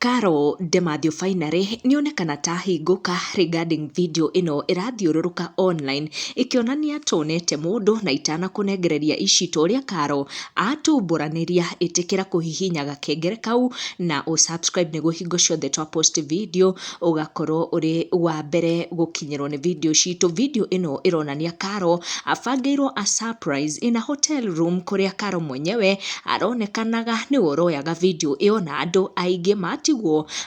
Carol Demathew finally nĩonekana ta hingũka regarding video ĩno ĩrathiũrũrũka online ĩkĩonania tonete mũndũ na itanakũnengereria ici ta ũrĩa Carol atumbũranĩria ĩtĩkĩra kũhihinya gakengere kau na ũsubscribe nĩguo hingo ciothe twa post video ũgakorwo ũrĩ wa mbere gũkinyĩrwo nĩ video citũ. Video ĩno ĩronania Carol abangĩirwo a surprise in a hotel room kũrĩa Carol mwenyewe aronekanaga nĩwe ũroyaga video ĩyo na andũ aingĩ matigwo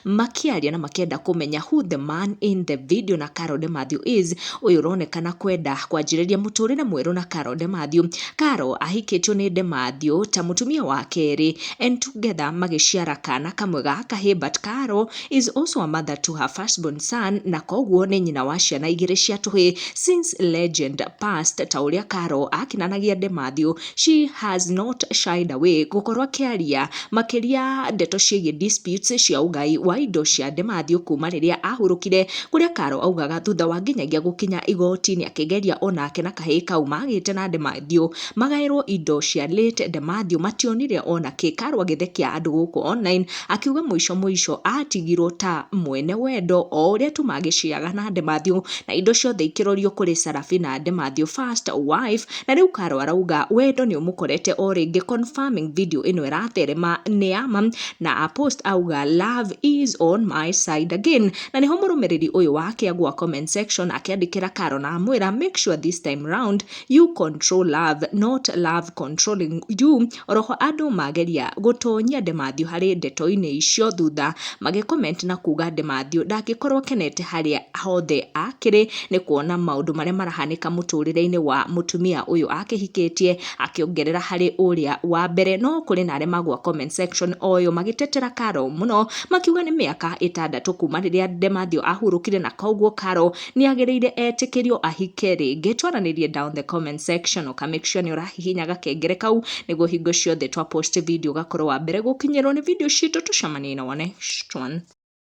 makĩaria na makĩenda kũmenya who the man in the video na Carol Demathew is. Ũyũ ũronekana kwenda kwanjĩrĩria mũtũrĩre mwerũ na Carol Demathew. Carol ahikĩtio nĩ Demathew ta mũtumia wa kerĩ and together magĩciara kana kamwe ga kahĩĩ, but Carol is also a mother to her firstborn son na koguo nĩ nyina wa ciana igĩrĩ cia tũhĩĩ. Since legend past ta ũrĩa Carol akinanagia Demathew, she has not shied away gũkorwo akĩaria makĩria ndeto ciĩgiĩ disputes cia ũgai wa indo cia Demathew kuma rĩrĩa ahurũkire, kũrĩa Carol augaga thutha wa nginyagia gũkinya igoti-inĩ akĩgeria onake na kahĩĩ kau magĩte na Demathew magaĩrwo indo cia late Demathew mationire onakĩ. Carol agĩthekia andũ gũkũ online akiuga mũico atigirwo ta mwene wendo o ũrĩa tu magĩciaga na Demathew na indo ciothe ikĩrorio kũrĩ Sarafina, Demathew first wife, na rĩu Carol arauga wendo nĩ ũmũkorete o rĩngĩ, confirming video ĩno ĩratherema nĩ ama na a post auga love is on my side again, na niho mũrũmĩrĩri ũyũ wake agwa comment section akĩandĩkĩra Carol na amwĩra make sure this time round you control love not love controlling you. Oroho andũ mageria gũtonyia Demathew harĩ ndeto-inĩ icio thutha magĩcomment na kuga Demathew ndangĩkorwo kenete harĩa hothe akĩrĩ nĩ kuona maũndũ marĩa marahanĩka mũtũrĩre-inĩ wa mũtumia ũyũ akĩhikĩtie, akĩongerera harĩ ũrĩa wa mbere. No kũrĩ na arĩa magwa comment section oyo magĩtetera Carol mũno makiuga nĩ mĩaka 6 kuma rĩrĩa Demathew ahurũkire na koguo Carol nĩagĩrĩire etĩkĩrio ahike rĩngĩ. Twaranĩrie down the comment section ũka make sure nĩ ũrahihinya gakengere kau nĩguo hingo ciothe twa post video gakorwo wa mbere gũkinyĩrwo nĩ video citũ. Tũcemanie na next one.